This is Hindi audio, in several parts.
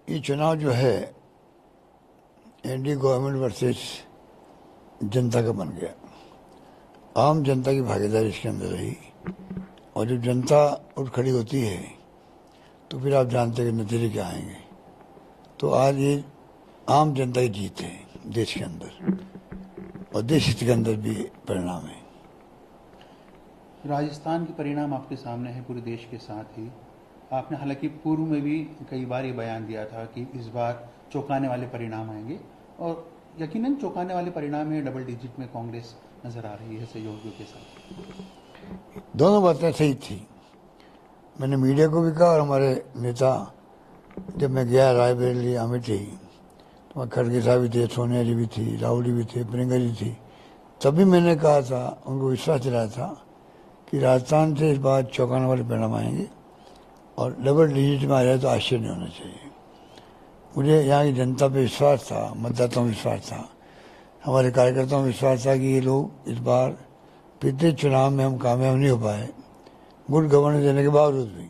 ये चुनाव जो है एनडीए गवर्नमेंट वर्सेस जनता का बन गया। आम जनता की भागीदारी इसके अंदर रही और जब जनता उठ खड़ी होती है तो फिर आप जानते हैं कि नतीजे क्या आएंगे। तो आज ये आम जनता की जीत है देश के अंदर और देश हित के अंदर भी परिणाम है। राजस्थान के परिणाम आपके सामने है पूरे देश के साथ ही। आपने हालांकि पूर्व में भी कई बार ये बयान दिया था कि इस बार चौंकाने वाले परिणाम आएंगे और यकीनन चौंकाने वाले परिणाम है। डबल डिजिट में कांग्रेस नजर आ रही है सहयोगियों के साथ। दोनों बातें सही थी। मैंने मीडिया को भी कहा और हमारे नेता, जब मैं गया रायबरेली अमेठी तो वहाँ खड़गे साहब भी थे, सोनिया जी भी थी, राहुल जी भी थे, प्रियंका जी थी। तभी मैंने कहा था, उनको विश्वास दिलाया था कि राजस्थान से इस बार चौंकाने वाले परिणाम आएंगे और डबल डिजिट में आ जाए तो आश्चर्य नहीं होना चाहिए। मुझे यहाँ की जनता पे विश्वास था, मतदाताओं में विश्वास था, हमारे कार्यकर्ताओं में विश्वास था कि ये लोग इस बार पिछले चुनाव में हम कामयाब नहीं हो पाए, गुड गवर्नेंस देने के बावजूद भी,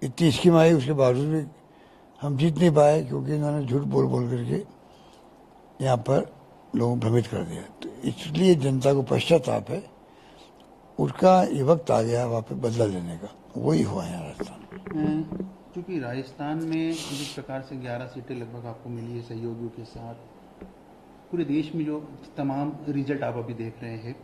इतनी स्कीम आई उसके बावजूद भी हम जीत नहीं पाए क्योंकि इन्होंने झूठ बोल बोल करके यहाँ पर लोगों को भ्रमित कर दिया। तो इसलिए जनता को पश्चाताप है, उसका ये वक्त आ गया वहाँ पे बदला लेने का। वही हुआ है राजस्थान। क्योंकि राजस्थान में जिस प्रकार से 11 सीटें लगभग आपको मिली है सहयोगियों के साथ, पूरे देश में जो तमाम रिजल्ट आप अभी देख रहे हैं,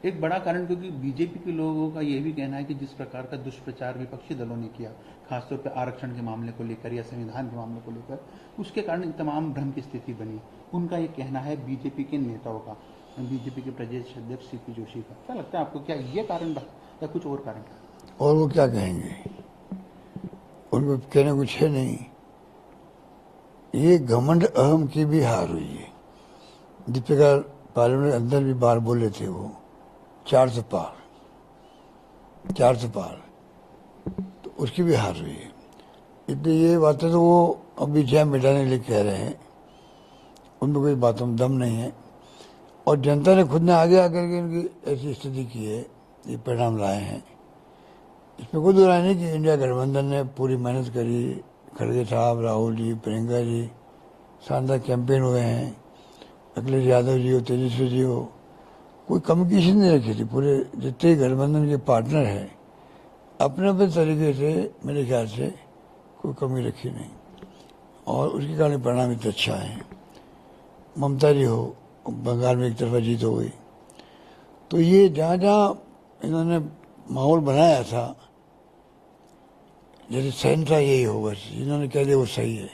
एक बड़ा कारण क्योंकि बीजेपी के लोगों का यह भी कहना है कि जिस प्रकार का दुष्प्रचार विपक्षी दलों ने किया, खासतौर पर आरक्षण के मामले को लेकर या संविधान के मामले को लेकर, उसके कारण तमाम भ्रम की स्थिति बनी। उनका ये कहना है बीजेपी के नेताओं का, बीजेपी के प्रदेश अध्यक्ष सीपी जोशी का। क्या लगता है आपको, क्या ये कारण रहा या कुछ और कारण रहा? और वो क्या कहेंगे, उनको कहने कुछ है नहीं। ये घमंड अहम की भी हार हुई है। जिस प्रकार पार्लियामेंट के अंदर भी बार बोले थे वो 400 पार, तो उसकी भी हार हुई है। इतनी ये बातें तो वो अभी जय मिटाने के लिए कह रहे हैं, उनमें कोई बातों में दम नहीं है। और जनता ने खुद ने आगे आकर के इनकी ऐसी स्थिति की है, ये परिणाम लाए हैं। इसमें कोई दुराय नहीं कि इंडिया गठबंधन ने पूरी मेहनत करी, खड़गे साहब, राहुल जी, प्रियंका जी, शानदार कैंपेन हुए हैं, अखिलेश यादव जी हो, तेजस्वी जी हो, कोई कमी किसी ने नहीं रखी थी। पूरे जितने गठबंधन के पार्टनर हैं अपने अपने तरीके से मेरे ख्याल से कोई कमी रखी नहीं और उसके कारण परिणाम इतना अच्छा है। ममता जी हो, बंगाल में एक तरफा जीत हो गई। तो ये जहाँ जहाँ इन्होंने माहौल बनाया था, जैसे सहन था यही हो, बस जिन्होंने कह दिया वो सही है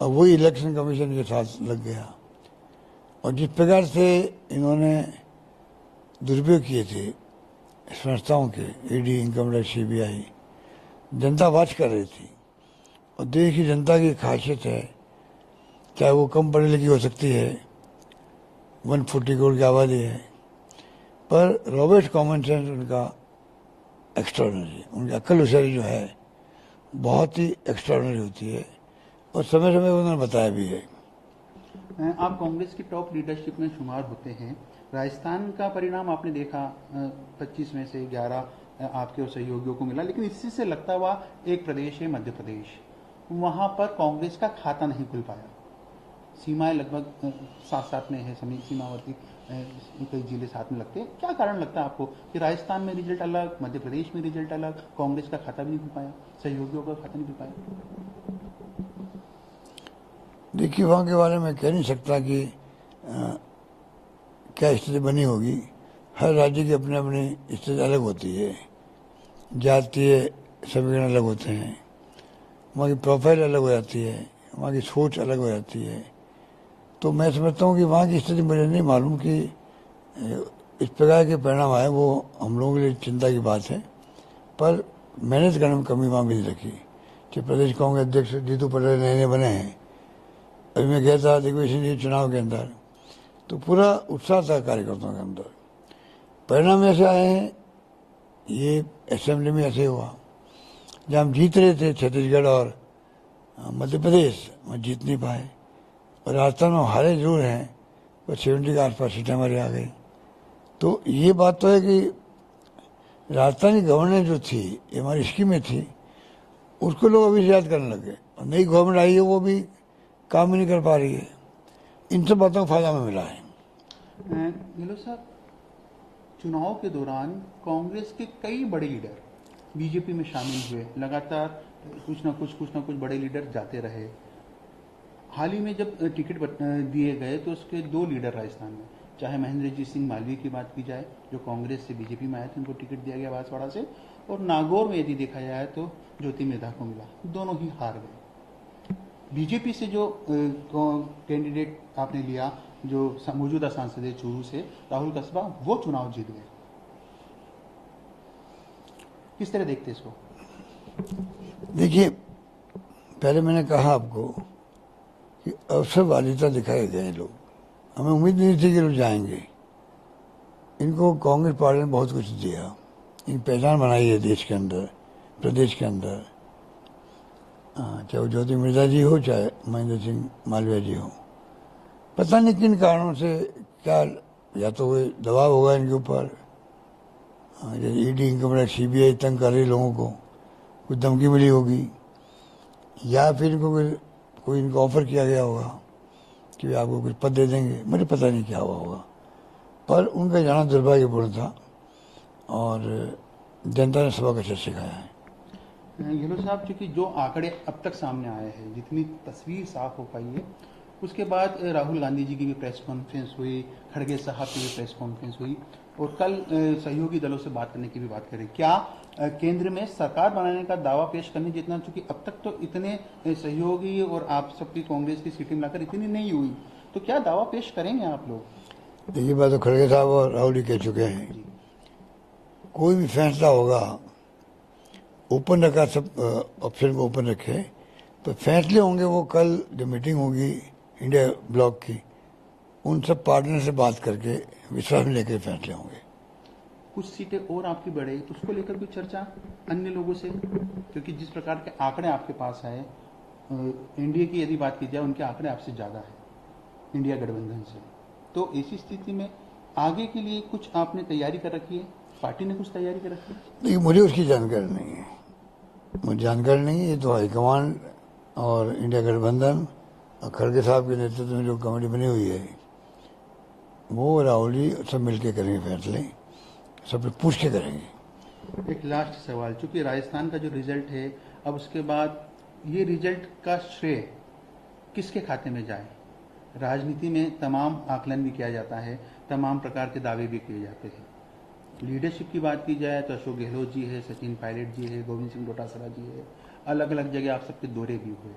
और वही इलेक्शन कमीशन के साथ लग गया। और जिस प्रकार से इन्होंने दुरुपयोग किए थे संस्थाओं के, ईडी, इनकम टैक्स, सीबीआई, जनता वाच कर रही थी। और देश की जनता की खासियत है, चाहे वो कम पढ़ी लिखी हो सकती है, 140 करोड़ की आबादी है, पर रॉबर्ट कॉमन सेंस उनका एक्स्ट्राऑर्डिनरी, उनकी अक्ल होशियारी जो है बहुत ही एक्स्ट्राऑर्डिनरी होती है और समय समय पर उन्होंने बताया भी है। आप कांग्रेस की टॉप लीडरशिप में शुमार होते हैं। राजस्थान का परिणाम आपने देखा, 25 में से 11 आपके और सहयोगियों को मिला, लेकिन इसी से लगता हुआ एक प्रदेश है मध्य प्रदेश, वहां पर कांग्रेस का खाता नहीं खुल पाया। सीमाएं लगभग साथ साथ में है, सीमावर्ती कई जिले साथ में लगते हैं। क्या कारण लगता है आपको कि राजस्थान में रिजल्ट अलग, मध्य प्रदेश में रिजल्ट अलग, कांग्रेस का खाता भी नहीं खुल पाया, सहयोगियों का खाता नहीं खुल पाया? देखिए, वहाँ के बारे में कह नहीं सकता कि क्या स्थिति बनी होगी। हर राज्य की अपनी अपनी स्थिति अलग होती है, जातीय समीकरण अलग होते हैं, वहाँ की प्रोफाइल अलग हो जाती है, वहाँ की सोच अलग हो जाती है। तो मैं समझता हूँ कि वहाँ की स्थिति मुझे नहीं मालूम कि इस प्रकार के परिणाम आए, वो हम लोगों के लिए चिंता की बात है। पर मेहनत करने में कमी वहाँ भी नहीं रखी। कि प्रदेश कांग्रेस अध्यक्ष जीतू पटेल नए नए बने हैं, अभी मैं गया था दिग्विजय जी चुनाव के अंदर, तो पूरा उत्साह था कार्यकर्ताओं के अंदर। परिणाम ऐसे आए हैं, ये असेंबली में ऐसे हुआ, जहाँ हम जीत रहे थे छत्तीसगढ़ और मध्य प्रदेश, वहाँ जीत नहीं पाए। और राजस्थान में हारे जरूर हैं, पर 70 के आसपास सीटें हमारी आ गई। तो ये बात तो है कि राजस्थानी गवर्नेंस जो थी, ये हमारी स्कीमें थी, उसको लोग अभी याद करने लगे। और नई गवर्नमेंट आई है वो भी काम ही नहीं कर पा रही है। इन सब बातों का फायदा हमें मिला है। गहलोत साहब, चुनाव के दौरान कांग्रेस के कई बड़े लीडर बीजेपी में शामिल हुए, लगातार कुछ ना कुछ बड़े लीडर जाते रहे। हाल ही में जब टिकट दिए गए तो उसके 2 लीडर राजस्थान में, चाहे महेंद्रजीत सिंह मालवीय की बात की जाए जो कांग्रेस से बीजेपी में आए थे, उनको टिकट दिया गया बांसवाड़ा से, और नागौर में यदि देखा जाए तो ज्योति मेधा को मिला, दोनों ही हार गए। बीजेपी से जो कैंडिडेट आपने लिया, जो मौजूदा सांसद है चूरू से राहुल कस्बा, वो चुनाव जीत गए। किस तरह देखते इसको? देखिए, पहले मैंने कहा आपको कि अवसरवादिता दिखाए गए लोग, हमें उम्मीद नहीं थी कि लोग जाएंगे। इनको कांग्रेस पार्टी ने बहुत कुछ दिया, इन पहचान बनाई है देश के अंदर, प्रदेश के अंदर। चाहे वो ज्योति मिर्जा जी हो, चाहे महेंद्र सिंह मालवीय जी हो। पता नहीं किन कारणों से, क्या या तो कोई दबाव होगा इनके ऊपर, जैसे ईडी, इनकम टैक्स, सीबीआई तंग कर रही लोगों को, कुछ धमकी मिली होगी, या फिर इनको कोई इनको ऑफर किया गया होगा कि आपको कुछ पद दे देंगे। मुझे पता नहीं क्या हुआ होगा, पर उनका जाना दुर्भाग्यपूर्ण था और जनता ने सबक अच्छा सिखाया है। गहलोत साहब, चूंकि जो आंकड़े अब तक सामने आए हैं, जितनी तस्वीर साफ हो पाई है, उसके बाद राहुल गांधी जी की भी प्रेस कॉन्फ्रेंस हुई, खड़गे साहब की भी प्रेस कॉन्फ्रेंस हुई, और कल सहयोगी दलों से बात करने की भी बात करें। क्या केंद्र में सरकार बनाने का दावा पेश करने जितना, चूंकि अब तक तो इतने सहयोगी और आप सबकी कांग्रेस की सीटें मिलाकर इतनी नहीं हुई, तो क्या दावा पेश करेंगे आप लोग? देखिए, बात तो खड़गे साहब और राहुल जी कह चुके हैं। कोई भी फैसला होगा ओपन रखा, सब ऑप्शन को ओपन रखे, तो फैसले होंगे वो कल जो मीटिंग होगी इंडिया ब्लॉक की, उन सब पार्टनर से बात करके विश्वास में लेकर फैसले होंगे। कुछ सीटें और आपकी बढ़े, उसको लेकर भी चर्चा अन्य लोगों से, क्योंकि जिस प्रकार के आंकड़े आपके पास आए, एनडीए की यदि बात की जाए, उनके आंकड़े आपसे ज्यादा है इंडिया गठबंधन से, तो ऐसी स्थिति में आगे के लिए कुछ आपने तैयारी कर रखी है? पार्टी ने कुछ तैयारी कर रखी है? देखिए, मुझे उसकी जानकारी नहीं है, मुझे जानकारी नहीं है। ये तो हाईकमान और इंडिया गठबंधन और खड़गे साहब के नेतृत्व में जो कमेटी बनी हुई है, वो राहुल जी सब मिलके करेंगे फैसले, सब पूछ के करेंगे। एक लास्ट सवाल, चूंकि राजस्थान का जो रिजल्ट है, अब उसके बाद ये रिजल्ट का श्रेय किसके खाते में जाए? राजनीति में तमाम आकलन भी किया जाता है, तमाम प्रकार के दावे भी किए जाते हैं। लीडरशिप की बात की जाए तो अशोक गहलोत जी है, सचिन पायलट जी है, गोविंद सिंह डोटासरा जी है, अलग अलग जगह आप सबके दौरे भी हुए।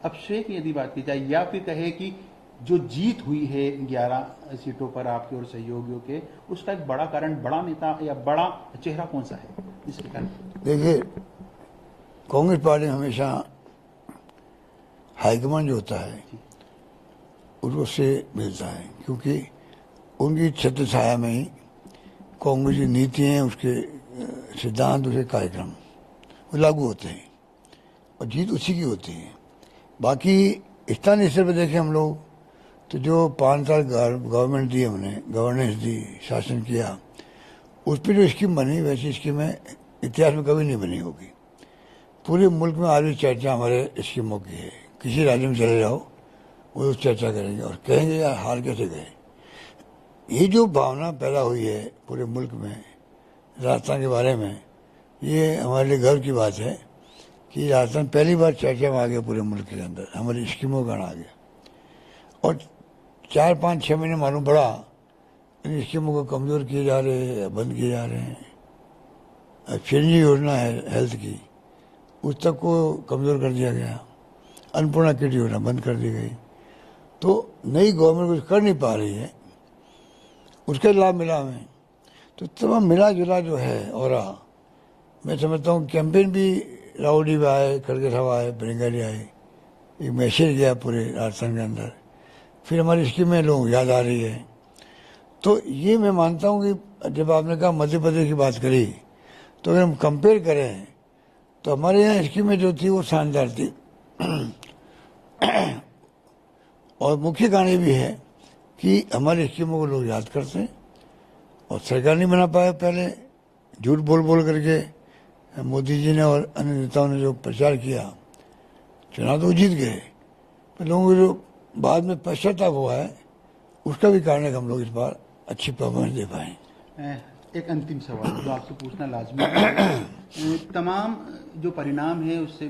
अब श्रेय की यदि बात की जाए, या फिर कहे कि जो जीत हुई है 11 सीटों पर आपके और सहयोगियों के, उसका एक बड़ा कारण, बड़ा नेता या बड़ा चेहरा कौन सा है इसके कारण? देखिए, कांग्रेस पार्टी हमेशा हाईकमान जो होता है उससे मिलता है, क्योंकि उनकी छत्र छाया में ही कांग्रेस की नीतियाँ, उसके सिद्धांत, उसके कार्यक्रम वो लागू होते हैं और जीत उसी की होती है। बाकी स्थानीय स्तर पर देखें हम लोग, तो जो 5 साल गवर्नमेंट दी, हमने गवर्नेंस दी, शासन किया, उस पर जो स्कीम बनी, वैसी स्कीमें इतिहास में कभी नहीं बनी होगी। पूरे मुल्क में आज भी चर्चा हमारे स्कीमों की है। किसी राज्य में चले जाओ, वो उस चर्चा करेंगे और कहेंगे यार हार कैसे गए। ये जो भावना पैदा हुई है पूरे मुल्क में राजस्थान के बारे में, ये हमारे लिए गर्व की बात है कि राजस्थान पहली बार चर्चा में आ गया पूरे मुल्क के अंदर, हमारी स्कीमों का आ गया। और 4-5-6 महीने मालूम पड़ा इन स्कीमों को कमज़ोर किए जा रहे हैं, बंद किए जा रहे हैं। चिरंजीवी योजना है हेल्थ की, उस तक को कमज़ोर कर दिया गया। अन्नपूर्णा किट योजना बंद कर दी गई। तो नई गवर्नमेंट कुछ कर नहीं पा रही है, उसका लाभ मिला हमें। तो तमाम मिला जुला जो है, और मैं समझता हूँ कैंपेन भी राहुल जी आए, खड़गे साहब आए, प्रियंका जी आए, एक मैसेज गया पूरे राजस्थान के अंदर। फिर हमारी स्कीमें लोग याद आ रही है। तो ये मैं मानता हूँ कि जब आपने कहा मध्य प्रदेश की बात करी, तो अगर हम कंपेयर करें तो हमारे यहाँ स्कीमें जो थी वो शानदार थी। और मुख्य कारण ये भी है कि हमारी स्कीमों को लोग याद करते हैं और सरकार नहीं बना पाया। पहले झूठ बोल बोल करके मोदी जी ने और अन्य नेताओं ने जो प्रचार किया, चुनाव तो वो जीत गए, पर लोगों को जो बाद में पश्चाताप हुआ है उसका भी कारण है कि हम लोग इस बार अच्छी परफॉर्मेंस दे पाए। एक अंतिम सवाल जो आपसे पूछना लाजमी है। तमाम जो परिणाम है उससे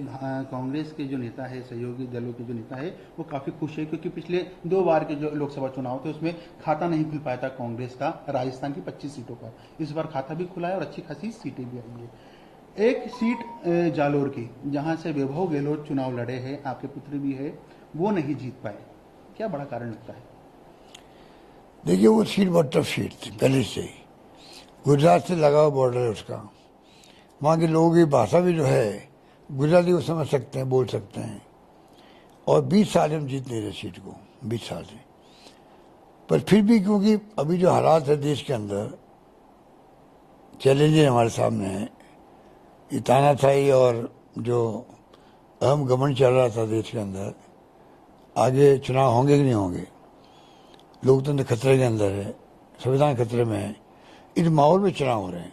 कांग्रेस के जो नेता है, सहयोगी दलों के जो नेता है, वो काफी खुश है, क्योंकि पिछले 2 बार के जो लोकसभा चुनाव थे उसमें खाता नहीं खुल पाया था कांग्रेस का राजस्थान की 25 सीटों पर। इस बार खाता भी खुला है और अच्छी खासी सीटें भी आई है। एक सीट जालोर की, जहां से वैभव गहलोत चुनाव लड़े हैं, आपके पुत्र भी है, वो नहीं जीत पाए, क्या बड़ा कारण लगता है? देखिए, वो सीट बहुत टफ सीट थी पहले से ही, गुजरात से लगा हुआ बॉर्डर है उसका, वहाँ के लोगों की भाषा भी जो है गुजराती को समझ सकते हैं, बोल सकते हैं, और 20 साल हम जीत नहीं रहे सीट को, 20 साल से। पर फिर भी क्योंकि अभी जो हालात है देश के अंदर, चैलेंजेस हमारे सामने हैं, ये तानाशाही और जो अहम घमंड चल रहा था देश के अंदर, आगे चुनाव होंगे कि नहीं होंगे, लोकतंत्र खतरे के अंदर है, संविधान खतरे में है, इस माहौल में चुनाव हो रहे हैं,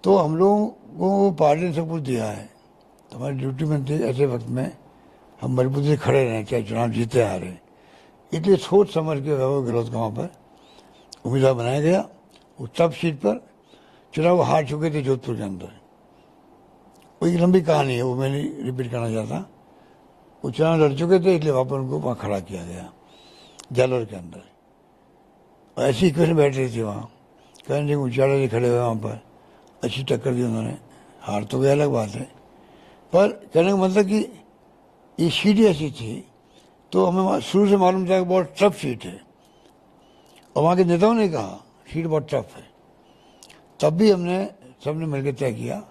तो हम लोगों को पार्टी ने सब कुछ दिया है, तो हमारी ड्यूटी में थी ऐसे वक्त में हम मजबूती से खड़े रहें, चाहे चुनाव जीते हारे। इसलिए सोच समझ के वैभव गहलोत को वहाँ पर उम्मीदवार बनाया गया। उस टफ सीट पर चुनाव हार चुके थे जोधपुर के अंदर, वो एक लंबी कहानी है, वो मैं नहीं रिपीट करना चाहता। वो चुनाव लड़ चुके थे, इसलिए वहाँ पर उनको वहाँ खड़ा किया गया जालोर के अंदर। और ऐसी इक्वेशन बैठ रही थी वहाँ, करण सिंह उचाड़ा जी खड़े हुए वहाँ पर, अच्छी टक्कर दी उन्होंने, हार तो गई अलग बात है, पर कहने का मतलब कि ये सीट ऐसी थी, तो हमें शुरू से मालूम था कि बहुत टफ सीट है, और वहाँ के नेताओं ने कहा सीट बहुत टफ है, तब भी हमने सबने मिलकर तय किया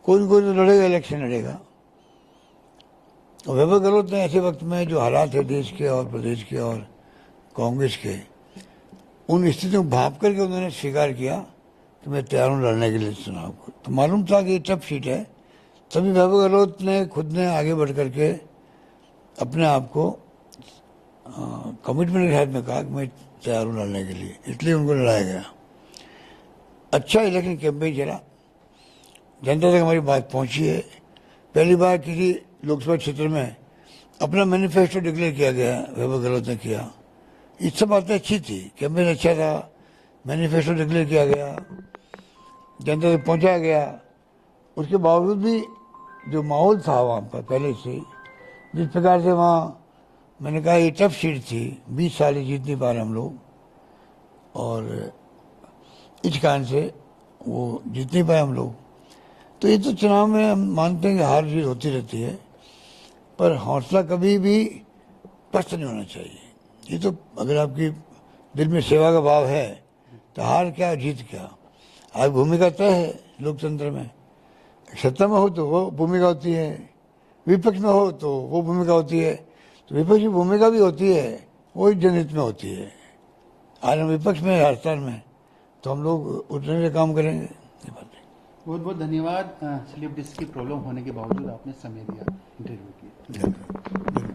कोई न कोई तो लड़ेगा, इलेक्शन लड़ेगा। और वैभव गहलोत ने ऐसे वक्त में जो हालात है देश के और प्रदेश के और कांग्रेस के, उन स्थितियों को भाप करके उन्होंने स्वीकार किया कि मैं तैयार हूँ लड़ने के लिए चुनाव को। तो मालूम था कि ये टफ सीट है, तभी वैभव गहलोत ने खुद ने आगे बढ़ करके अपने आप को कमिटमेंट के साथ में कहा कि मैं तैयार हूँ लड़ने के लिए, इसलिए उनको लड़ाया गया। अच्छा इलेक्शन कैंपेन चला, जनता तक हमारी बात पहुंची है। पहली बार किसी लोकसभा क्षेत्र में अपना मैनिफेस्टो डिक्लेयर किया गया, वैभव गहलोत ने किया। ये सब बातें अच्छी थी, कैंपेन अच्छा था, मैनिफेस्टो डिक्लेयर किया गया, जनता तक पहुंचाया गया। उसके बावजूद भी जो माहौल था वहाँ पर पहले से, जिस प्रकार से वहाँ मैंने कहा ये टफ सीट थी, 20 साल ही जीत नहीं पा रहे हम लोग, और इस कारण से वो जीत नहीं पाए हम लोग। तो ये तो चुनाव में हम मानते हैं कि हार जीत होती रहती है, पर हौसला कभी भी पस्त नहीं होना चाहिए। ये तो अगर आपकी दिल में सेवा का भाव है तो हार क्या जीत क्या, आज भूमिका तय है लोकतंत्र में। सत्ता में हो तो वो भूमिका होती है, विपक्ष में हो तो वो भूमिका होती है। तो विपक्ष की भूमिका भी होती है, वो जनहित में होती है। आज हम विपक्ष में राजस्थान में, तो हम लोग उतने से काम करेंगे। ये बात है। बहुत बहुत धन्यवाद। स्लिप डिस्क की प्रॉब्लम होने के बावजूद आपने समय दिया इंटरव्यू के लिए।